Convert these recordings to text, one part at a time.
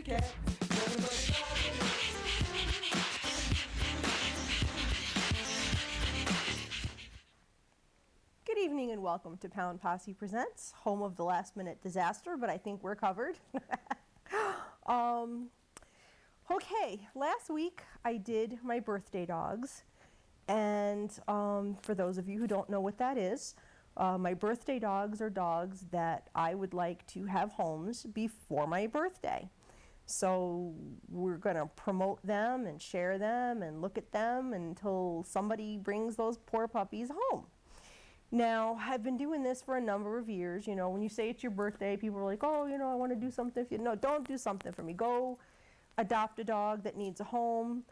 cat. Good evening and welcome to Posse Presents, home of the last minute disaster, but I think we're covered. Okay, last week I did my birthday dogs, and for those of you who don't know what that is, my birthday dogs are dogs that I would like to have homes before my birthday. So we're going to promote them and share them and look at them until somebody brings those poor puppies home. Now, I've been doing this for a number of years. You know, when you say it's your birthday, people are like, oh, you know, I want to do something for you. No, don't do something for me. Go adopt a dog that needs a home.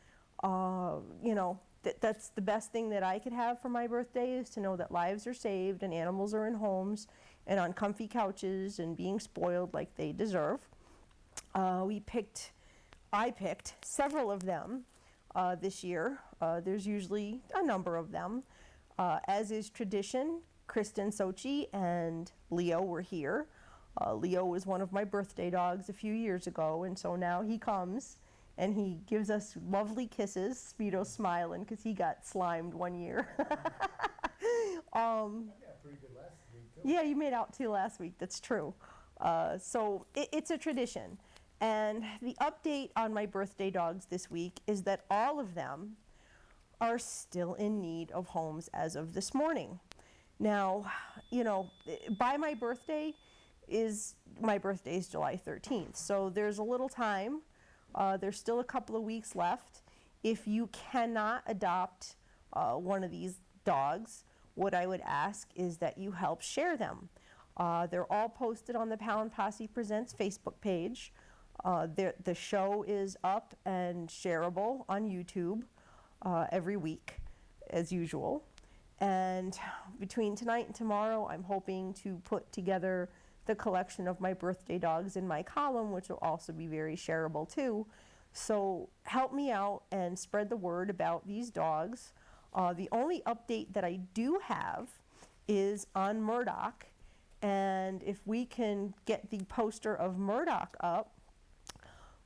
You know, that's the best thing that I could have for my birthday, is to know that lives are saved and animals are in homes and on comfy couches and being spoiled like they deserve. I picked several of them this year. There's usually a number of them. As is tradition, Kristen, Sochi, and Leo were here. Leo was one of my birthday dogs a few years ago, and so now he comes and he gives us lovely kisses. Speedo's smiling because he got slimed one year. I got pretty good last week, too. Yeah, you made out too last week. That's true. So it's a tradition. And the update on my birthday dogs this week is that all of them are still in need of homes as of this morning. Now, you know, my birthday is July 13th, so there's a little time. There's still a couple of weeks left. If you cannot adopt one of these dogs, what I would ask is that you help share them. They're all posted on the Posse Presents Facebook page. The show is up and shareable on YouTube every week, as usual. And between tonight and tomorrow, I'm hoping to put together the collection of my birthday dogs in my column, which will also be very shareable too. So help me out and spread the word about these dogs. The only update that I do have is on Murdock. And if we can get the poster of Murdock up.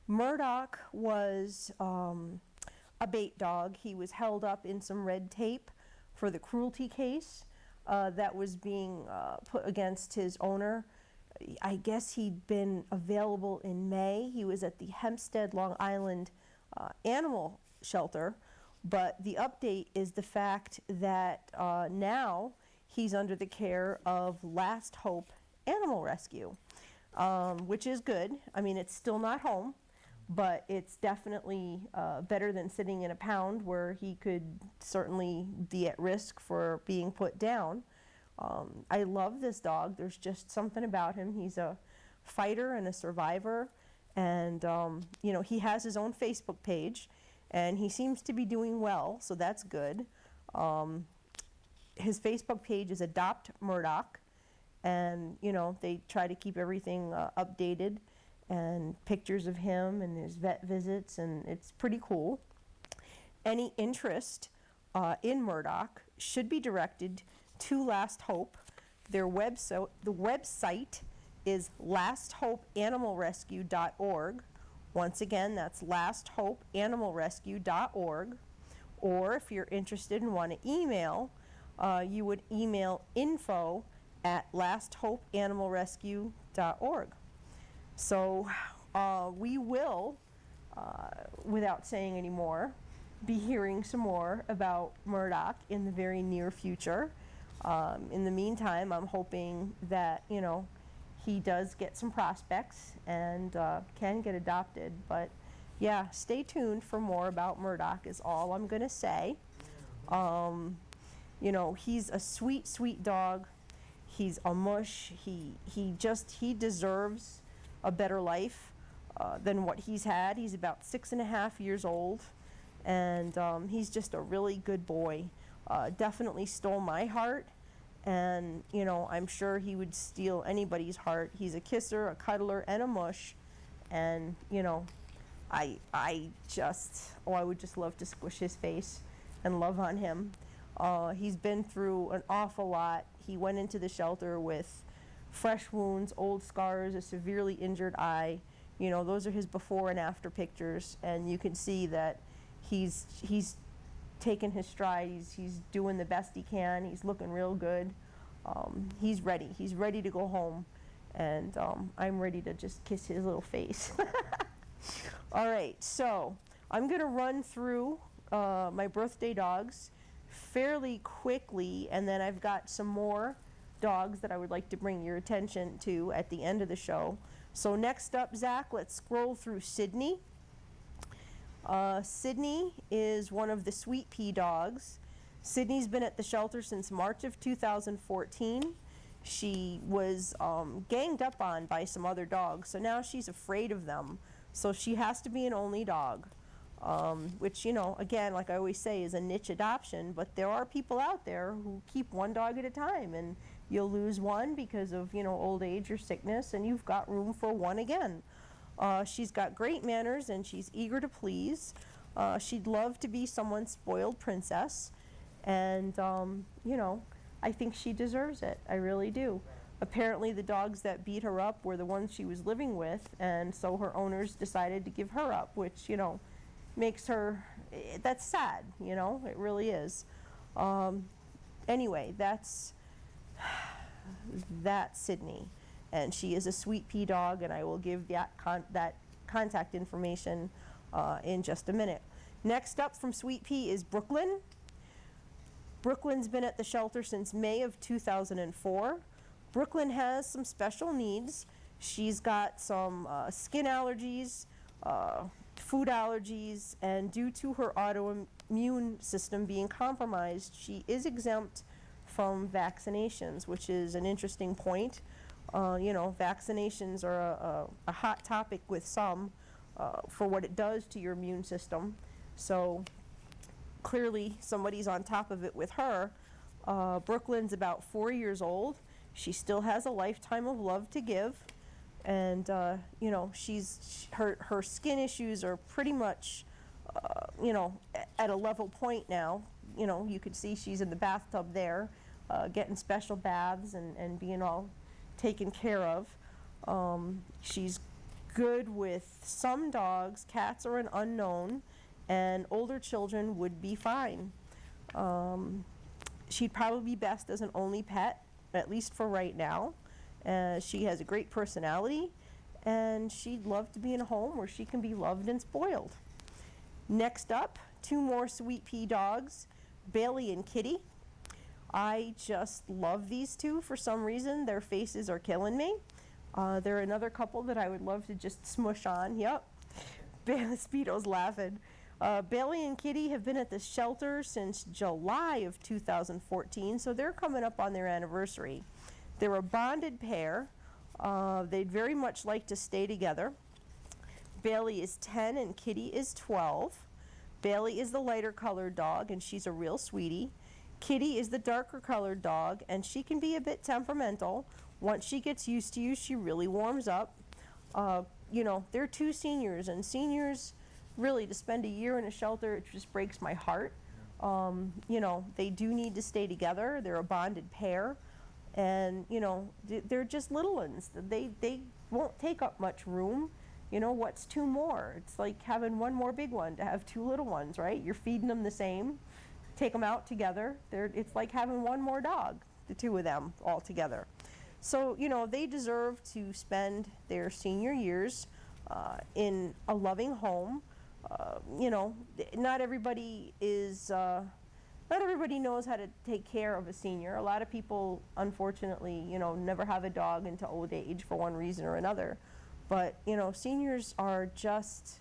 Murdock was a bait dog. He was held up in some red tape for the cruelty case that was being put against his owner. I guess he'd been available in May. He was at the Hempstead, Long Island animal shelter. But the update is the fact that now he's under the care of Last Hope Animal Rescue, which is good. I mean, it's still not home, but it's definitely better than sitting in a pound where he could certainly be at risk for being put down. I love this dog. There's just something about him. He's a fighter and a survivor, and you know, he has his own Facebook page, and he seems to be doing well, so that's good. His Facebook page is Adopt Murdock, and you know, they try to keep everything updated, and pictures of him and his vet visits, and it's pretty cool. Any interest in Murdock should be directed to Last Hope. The website is lasthopeanimalrescue.org. Once again, that's lasthopeanimalrescue.org. Or if you're interested and want to email, you would email info@lasthopeanimalrescue.org. So we will, without saying any more, be hearing some more about Murdock in the very near future. In the meantime, I'm hoping that, you know, he does get some prospects and can get adopted. But yeah, stay tuned for more about Murdock is all I'm going to say. You know, he's a sweet, sweet dog. He's a mush. He deserves a better life than what he's had. He's about 6.5 years old, and he's just a really good boy. Definitely stole my heart, and you know, I'm sure he would steal anybody's heart. He's a kisser, a cuddler, and a mush, and you know, I would just love to squish his face and love on him. He's been through an awful lot. He went into the shelter with fresh wounds, old scars, a severely injured eye. You know, those are his before and after pictures, and you can see that he's taken his stride. He's doing the best he can. He's looking real good. He's ready. He's ready to go home, and I'm ready to just kiss his little face. All right, so I'm gonna run through my birthday dogs fairly quickly, and then I've got some more dogs that I would like to bring your attention to at the end of the show. So next up, Zach, let's scroll through Sydney. Sydney is one of the Sweet Pea dogs. Sydney's been at the shelter since March of 2014. She was ganged up on by some other dogs, so now she's afraid of them. So she has to be an only dog, which, you know, again, like I always say, is a niche adoption, but there are people out there who keep one dog at a time, and you'll lose one because of, you know, old age or sickness, and you've got room for one again. She's got great manners, and she's eager to please. She'd love to be someone's spoiled princess, and, you know, I think she deserves it. I really do. Apparently the dogs that beat her up were the ones she was living with, and so her owners decided to give her up, which, you know, makes her, that's sad, you know, it really is. Anyway, that's Sydney, and she is a Sweet Pea dog, and I will give that contact information in just a minute. Next up from Sweet Pea is Brooklyn. Brooklyn's been at the shelter since May of 2004. Brooklyn has some special needs. She's got some skin allergies, food allergies, and due to her autoimmune system being compromised, she is exempt from vaccinations, which is an interesting point. You know, vaccinations are a hot topic with some for what it does to your immune system. So clearly somebody's on top of it with her. Brooklyn's about 4 years old. She still has a lifetime of love to give, and you know, her skin issues are pretty much you know, at a level point now. You know, you could see she's in the bathtub there, getting special baths and being all taken care of. She's good with some dogs. Cats are an unknown, and older children would be fine. She'd probably be best as an only pet, at least for right now. She has a great personality, and she'd love to be in a home where she can be loved and spoiled. Next up, two more Sweet Pea dogs, Bailey and Kitty. I just love these two for some reason. Their faces are killing me. They're another couple that I would love to just smush on. Yep, Speedo's laughing. Bailey and Kitty have been at the shelter since July of 2014, so they're coming up on their anniversary. They're a bonded pair. They'd very much like to stay together. Bailey is 10 and Kitty is 12. Bailey is the lighter colored dog, and she's a real sweetie. Kitty is the darker colored dog, and she can be a bit temperamental. Once she gets used to you, she really warms up. You know, they're two seniors, and seniors, really, to spend a year in a shelter, it just breaks my heart. You know, they do need to stay together. They're a bonded pair, and, you know, they're just little ones. They won't take up much room. You know, what's two more? It's like having one more big one to have two little ones, right? You're feeding them the same. Take them out together. It's like having one more dog, the two of them all together. So, you know, they deserve to spend their senior years in a loving home. You know, not everybody knows how to take care of a senior. A lot of people, unfortunately, you know, never have a dog into old age for one reason or another. But, you know, seniors are just,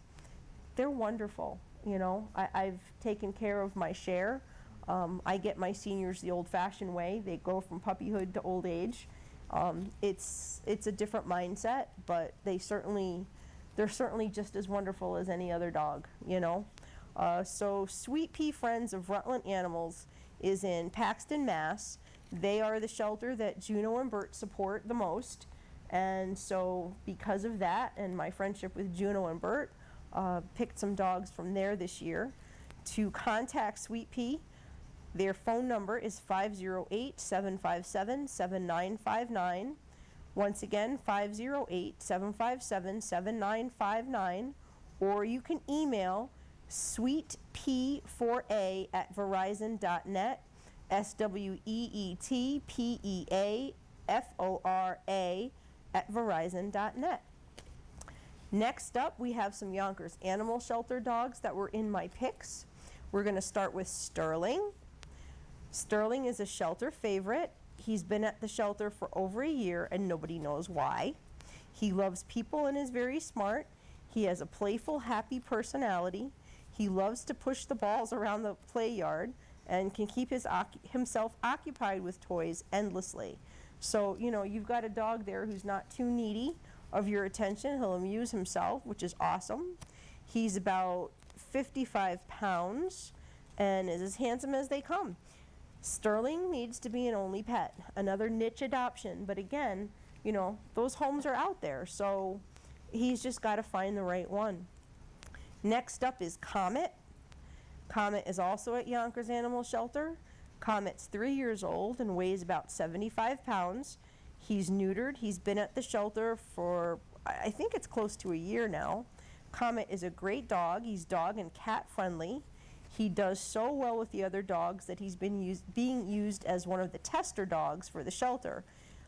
they're wonderful. You know, I've taken care of my share. I get my seniors the old-fashioned way. They go from puppyhood to old age. It's a different mindset, but they're certainly just as wonderful as any other dog, you know. So Sweet Pea Friends of Rutland Animals is in Paxton, Mass. They are the shelter that Juno and Bert support the most. And so because of that and my friendship with Juno and Bert, picked some dogs from there this year. To contact Sweet Pea, their phone number is 508-757-7959. Once again, 508-757-7959, or you can email sweetp4a@verizon.net, sweetpeafora@verizon.net. Next up, we have some Yonkers Animal Shelter dogs that were in my picks. We're going to start with Sterling. Sterling is a shelter favorite. He's been at the shelter for over a year and nobody knows why. He loves people and is very smart. He has a playful, happy personality. He loves to push the balls around the play yard and can keep himself occupied with toys endlessly. So, you know, you've got a dog there who's not too needy of your attention. He'll amuse himself, which is awesome. He's about 55 pounds and is as handsome as they come. Sterling needs to be an only pet, another niche adoption, but again, you know, those homes are out there, so he's just got to find the right one. Next up is Comet. Comet is also at Yonkers Animal Shelter. Comet's 3 years old and weighs about 75 pounds. He's neutered. He's been at the shelter for, I think it's close to a year now. Comet is a great dog. He's dog and cat friendly. He does so well with the other dogs that he's being used as one of the tester dogs for the shelter.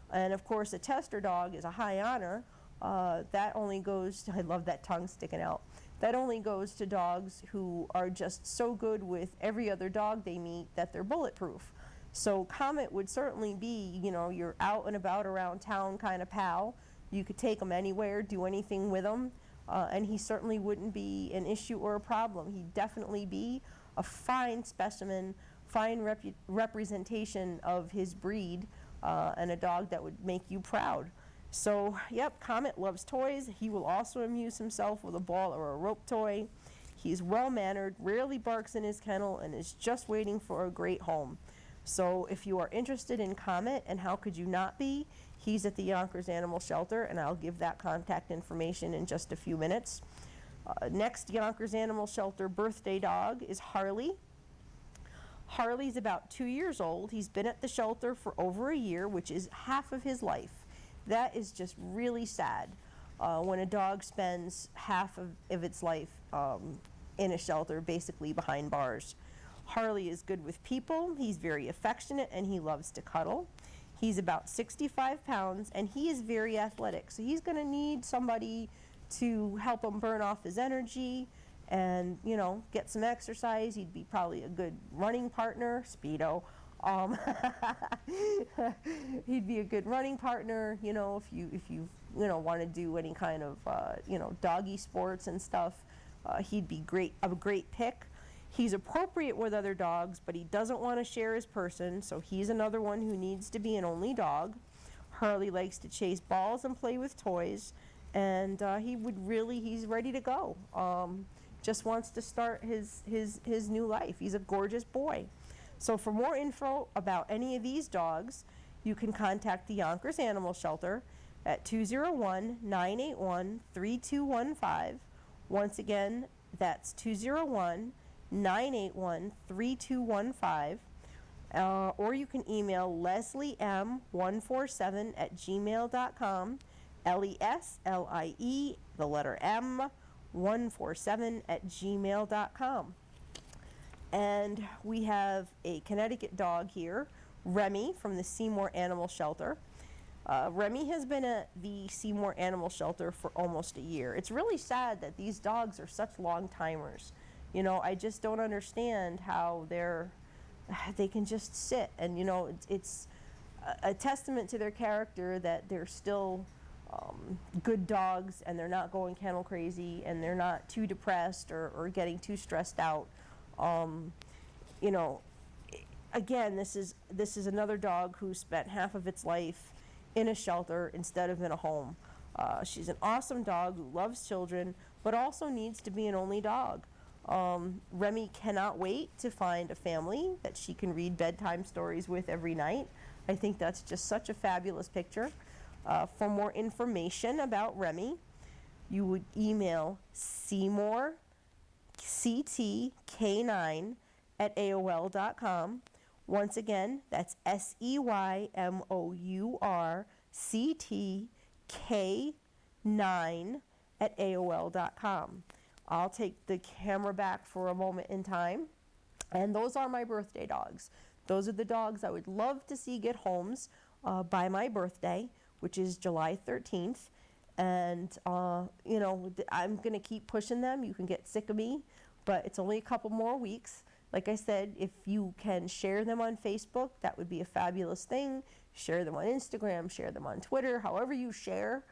And of course, a tester dog is a high honor. That only goes to, I love that tongue sticking out. That only goes to dogs who are just so good with every other dog they meet that they're bulletproof. So Comet would certainly be, you know, your out and about around town kind of pal. You could take him anywhere, do anything with him, and he certainly wouldn't be an issue or a problem. He'd definitely be a fine specimen, fine representation of his breed, and a dog that would make you proud. So, yep, Comet loves toys. He will also amuse himself with a ball or a rope toy. He's well-mannered, rarely barks in his kennel, and is just waiting for a great home. So if you are interested in Comet, and how could you not be, he's at the Yonkers Animal Shelter, and I'll give that contact information in just a few minutes. Next Yonkers Animal Shelter birthday dog is Harley. Harley's about 2 years old. He's been at the shelter for over a year, which is half of his life. That is just really sad when a dog spends half of its life in a shelter, basically behind bars. Harley is good with people. He's very affectionate and he loves to cuddle. He's about 65 pounds and he is very athletic. So he's going to need somebody to help him burn off his energy and, you know, get some exercise. He'd be probably a good running partner, Speedo. He'd be a good running partner, you know, if you want to do any kind of, doggy sports and stuff. He'd be a great pick. He's appropriate with other dogs, but he doesn't want to share his person, so he's another one who needs to be an only dog. Harley likes to chase balls and play with toys, and he's ready to go. Just wants to start his new life. He's a gorgeous boy. So for more info about any of these dogs, you can contact the Yonkers Animal Shelter at 201-981-3215. Once again, that's 201-981-3215. Or you can email lesliem147@gmail.com, LESLIE, the letter M, 147@gmail.com. And we have a Connecticut dog here, Remy from the Seymour Animal Shelter. Remy has been at the Seymour Animal Shelter for almost a year. It's really sad that these dogs are such long timers. You know, I just don't understand how they can just sit, and you know, it's a testament to their character that they're still good dogs and they're not going kennel crazy and they're not too depressed or getting too stressed out. You know, again, this is another dog who spent half of its life in a shelter instead of in a home. She's an awesome dog who loves children, but also needs to be an only dog. Remy cannot wait to find a family that she can read bedtime stories with every night. I think that's just such a fabulous picture. For more information about Remy, you would email SeymourCTK9@AOL.com. Once again, that's SEYMOUR ctk9@aol.com. I'll take the camera back for a moment in time. And those are my birthday dogs. Those are the dogs I would love to see get homes by my birthday, which is July 13th. And, I'm going to keep pushing them. You can get sick of me, but it's only a couple more weeks. Like I said, if you can share them on Facebook, that would be a fabulous thing. Share them on Instagram, share them on Twitter, however you share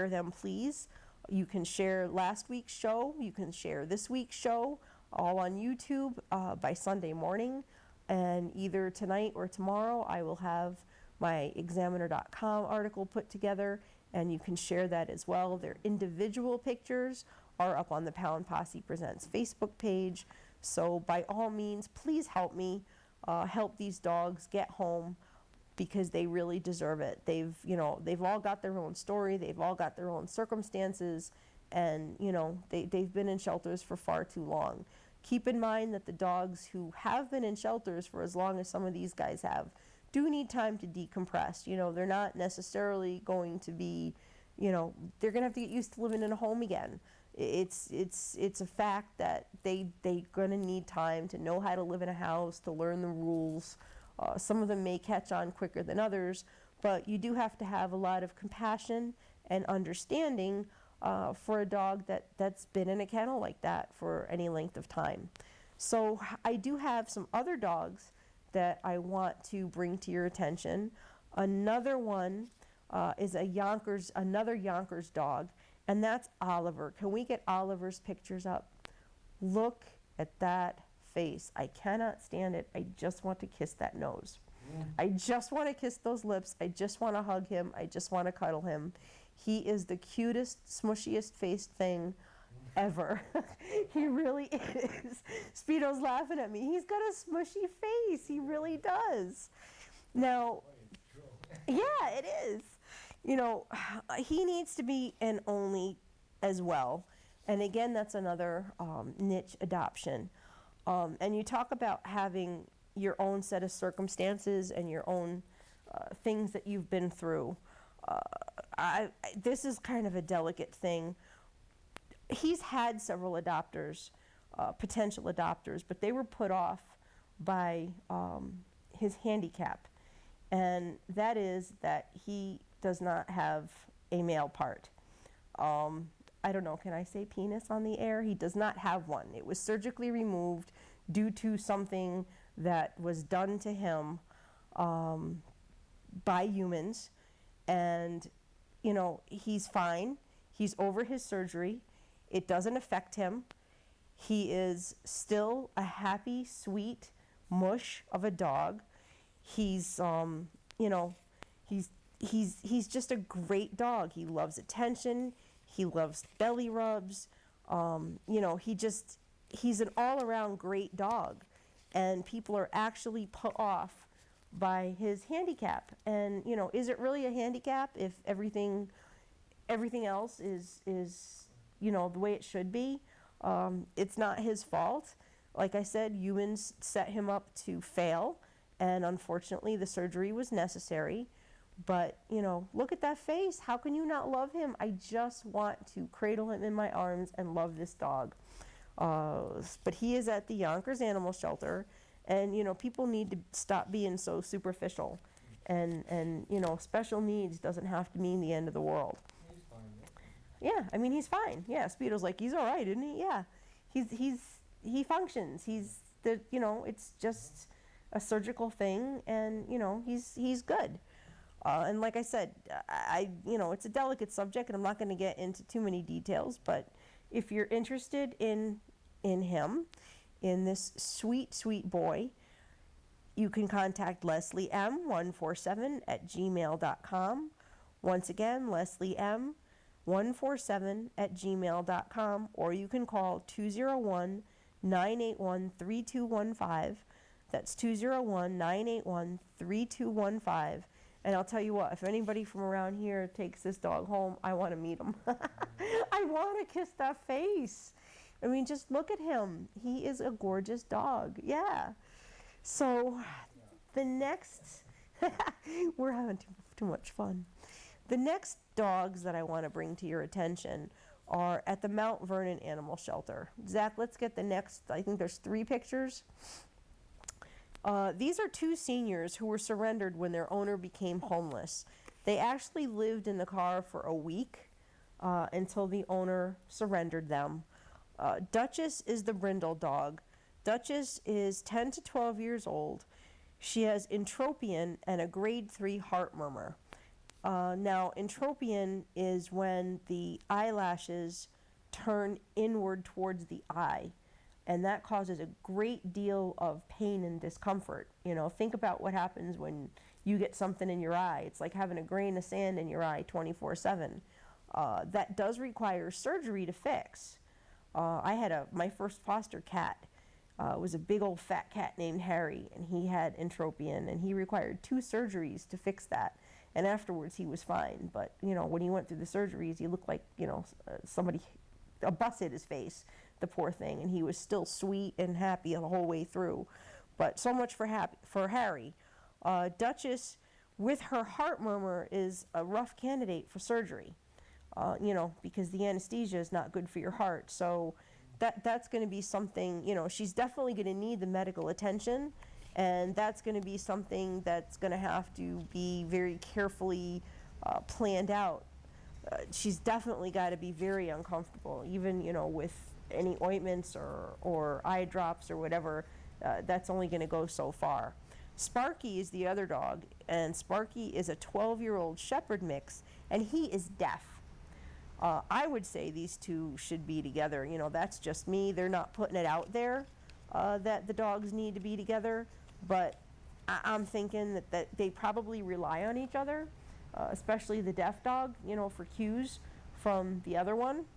them, please. You can share last week's show. You can share this week's show, all on YouTube by Sunday morning. And either tonight or tomorrow, I will have my Examiner.com article put together, and you can share that as well. Their individual pictures are up on the Pound Posse Presents Facebook page. So by all means, please help me help these dogs get home, because they really deserve it. They've all got their own story. They've all got their own circumstances, and they've been in shelters for far too long. Keep in mind that the dogs who have been in shelters for as long as some of these guys have do need time to decompress. They're not necessarily going to be, they're going to have to get used to living in a home again. It's a fact that they're going to need time to know how to live in a house, to learn the rules. Some of them may catch on quicker than others, but you do have to have a lot of compassion and understanding for a dog that's been in a kennel like that for any length of time. So I do have some other dogs that I want to bring to your attention. Another one is another Yonkers dog, and that's Oliver. Can we get Oliver's pictures up? Look at that face. I cannot stand it. I just want to kiss that nose. Yeah. I just want to kiss those lips. I just want to hug him. I just want to cuddle him. He is the cutest, smushiest faced thing ever. He really is. Speedo's laughing at me. He's got a smushy face. He really does. Now, yeah, it is. He needs to be an only as well. And again, that's another niche adoption. And you talk about having your own set of circumstances and your own things that you've been through. This is kind of a delicate thing. He's had several adopters, potential adopters, but they were put off by his handicap. And that is that he does not have a male part. I don't know, can I say penis on the air? He does not have one. It was surgically removed due to something that was done to him by humans. And, he's fine. He's over his surgery. It doesn't affect him. He is still a happy, sweet mush of a dog. He's, he's just a great dog. He loves attention. He loves belly rubs. He's an all-around great dog. And people are actually put off by his handicap. And, is it really a handicap if everything else is the way it should be? It's not his fault. Like I said, humans set him up to fail. And unfortunately, the surgery was necessary. But, look at that face. How can you not love him? I just want to cradle him in my arms and love this dog. But he is at the Yonkers Animal Shelter. And, people need to stop being so superficial. And special needs doesn't have to mean the end of the world. He's fine. Yeah, he's fine. Yeah, Speedo's like, he's all right, isn't he? Yeah, he functions. It's just a surgical thing, and, he's good. And like I said, it's a delicate subject, and I'm not going to get into too many details, but if you're interested in him, in this sweet, sweet boy, you can contact Leslie M 147@gmail.com. Once again, Leslie M 147@gmail.com, or you can call 201-981-3215. That's 201-981-3215. And I'll tell you what, if anybody from around here takes this dog home, I want to meet him. I want to kiss that face. Just look at him. He is a gorgeous dog. Yeah. So the next, we're having too much fun. The next dogs that I want to bring to your attention are at the Mount Vernon Animal Shelter. Zach, let's get the next, I think there's 3 pictures. These are 2 seniors who were surrendered when their owner became homeless. They actually lived in the car for a week until the owner surrendered them. Dutchess is the brindle dog. Dutchess is 10 to 12 years old. She has entropion and a grade 3 heart murmur. Now, entropion is when the eyelashes turn inward towards the eye, and that causes a great deal of pain and discomfort. You know, think about what happens when you get something in your eye. It's like having a grain of sand in your eye 24/7. That does require surgery to fix. I had my first foster cat. Was a big old fat cat named Harry, and he had entropion, and he required 2 surgeries to fix that. And afterwards, he was fine. But, you know, when he went through the surgeries, he looked like, you know, a bus hit his face, the poor thing. And he was still sweet and happy the whole way through. But so much for Harry. Dutchess, with her heart murmur, is a rough candidate for surgery, you know, because the anesthesia is not good for your heart. So that's going to be something, you know, she's definitely going to need the medical attention. And that's going to be something that's going to have to be very carefully planned out. She's definitely got to be very uncomfortable, even, you know, with any ointments or eye drops or whatever. That's only going to go so far. Sparky is the other dog, and Sparky is a 12-year-old shepherd mix, and he is deaf. I would say these 2 should be together. You know, that's just me. They're not putting it out there that the dogs need to be together. But I'm thinking that they probably rely on each other, especially the deaf dog, you know, for cues from the other one.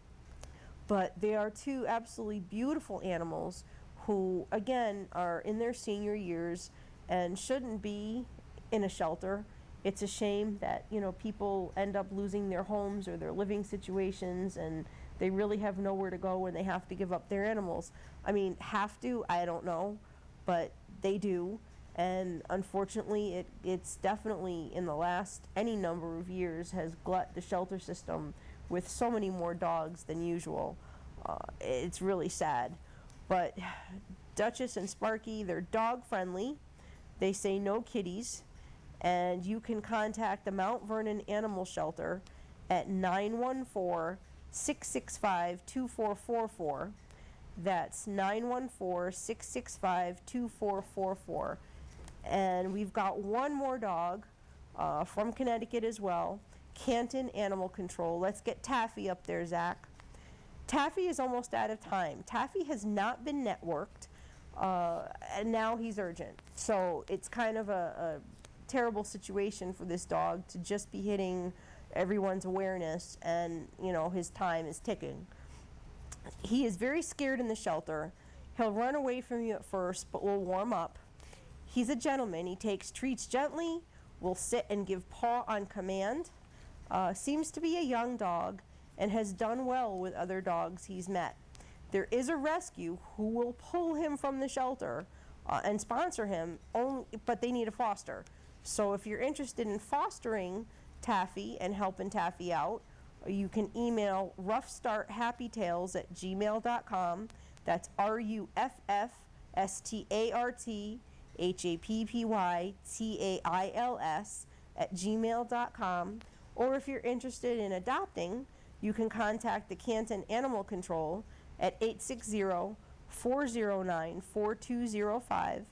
But they are 2 absolutely beautiful animals who, again, are in their senior years and shouldn't be in a shelter. It's a shame that, you know, people end up losing their homes or their living situations, and they really have nowhere to go when they have to give up their animals. I mean, have to, I don't know, but they do. And unfortunately, it's definitely in the last any number of years has glutted the shelter system with so many more dogs than usual. It's really sad. But Dutchess and Sparky, they're dog friendly. They say no kitties. And you can contact the Mount Vernon Animal Shelter at 914-665-2444. That's 914-665-2444. And we've got one more dog from Connecticut as well, Canton Animal Control. Let's get Taffy up there, Zach. Taffy is almost out of time. Taffy has not been networked, and now he's urgent. So it's kind of a terrible situation for this dog to just be hitting everyone's awareness, and, you know, his time is ticking. He is very scared in the shelter. He'll run away from you at first, but will warm up. He's a gentleman. He takes treats gently, will sit and give paw on command. Seems to be a young dog and has done well with other dogs he's met. There is a rescue who will pull him from the shelter and sponsor him, but they need a foster. So if you're interested in fostering Taffy and helping Taffy out, you can email roughstarthappytails@gmail.com. That's ruffstarthappytails@gmail.com. Or if you're interested in adopting, you can contact the Canton Animal Control at 860-409-4205.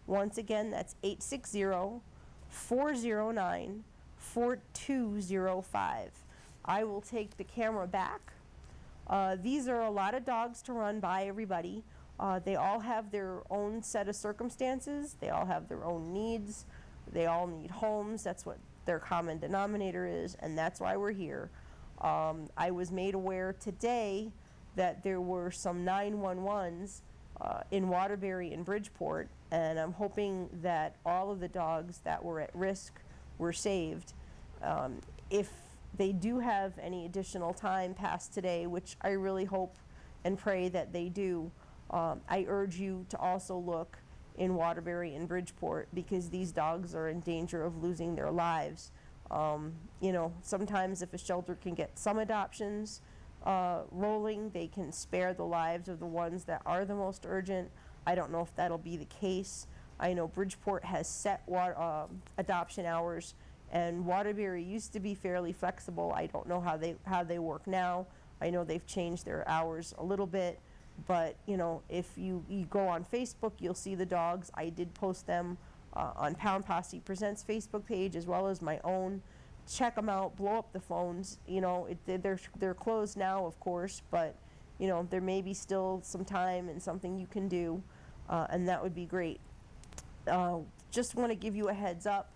Once again, that's 860-409-4205. I will take the camera back. These are a lot of dogs to run by everybody. They all have their own set of circumstances. They all have their own needs. They all need homes. That's what their common denominator is, and that's why we're here. I was made aware today that there were some 911s in Waterbury and Bridgeport, and I'm hoping that all of the dogs that were at risk were saved. If they do have any additional time past today, which I really hope and pray that they do, I urge you to also look in Waterbury and Bridgeport, because these dogs are in danger of losing their lives. You know, sometimes if a shelter can get some adoptions rolling, they can spare the lives of the ones that are the most urgent. I don't know if that'll be the case. I know Bridgeport has set adoption hours, and Waterbury used to be fairly flexible. I don't know how they work now. I know they've changed their hours a little bit, but you know, if you go on Facebook, you'll see the dogs. I did post them on Pound Posse Presents Facebook page as well as my own. Check them out, blow up the phones. You know, they're closed now, of course, but you know, there may be still some time and something you can do, and that would be great. Just want to give you a heads up.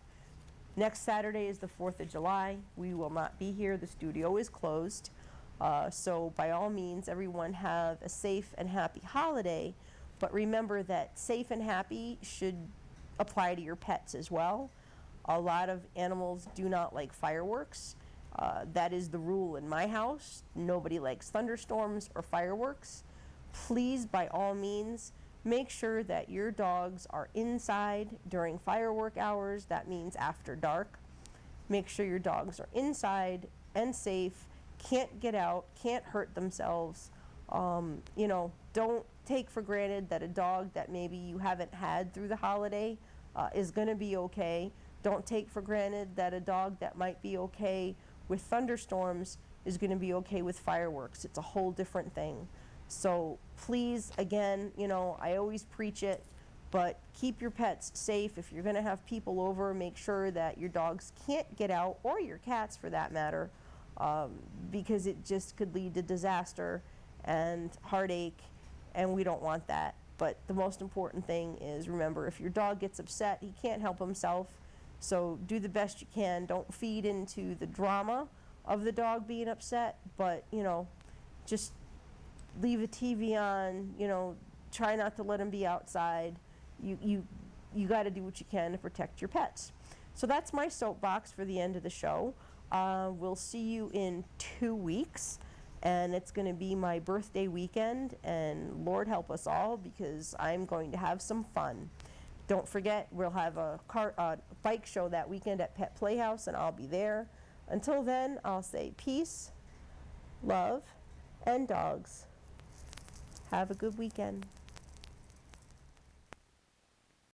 Next Saturday is the 4th of July. We will not be here. The studio is closed. So by all means, everyone have a safe and happy holiday. But remember that safe and happy should apply to your pets as well. A lot of animals do not like fireworks. That is the rule in my house. Nobody likes thunderstorms or fireworks. Please, by all means, make sure that your dogs are inside during firework hours. That means after dark. Make sure your dogs are inside and safe, can't get out, can't hurt themselves. You know, don't take for granted that a dog that maybe you haven't had through the holiday is going to be okay. Don't take for granted that a dog that might be okay with thunderstorms is going to be okay with fireworks. It's a whole different thing. So please, again, you know, I always preach it, but keep your pets safe. If you're going to have people over, make sure that your dogs can't get out, or your cats for that matter, because it just could lead to disaster and heartache, and we don't want that. But the most important thing is, remember, if your dog gets upset, he can't help himself. So do the best you can. Don't feed into the drama of the dog being upset, but, you know, just leave the TV on, you know, try not to let him be outside. You got to do what you can to protect your pets. So that's my soapbox for the end of the show. We'll see you in 2 weeks, and it's going to be my birthday weekend, and Lord help us all, because I'm going to have some fun. Don't forget, we'll have a bike show that weekend at Pet Playhouse, and I'll be there. Until then, I'll say peace, love, and dogs. Have a good weekend.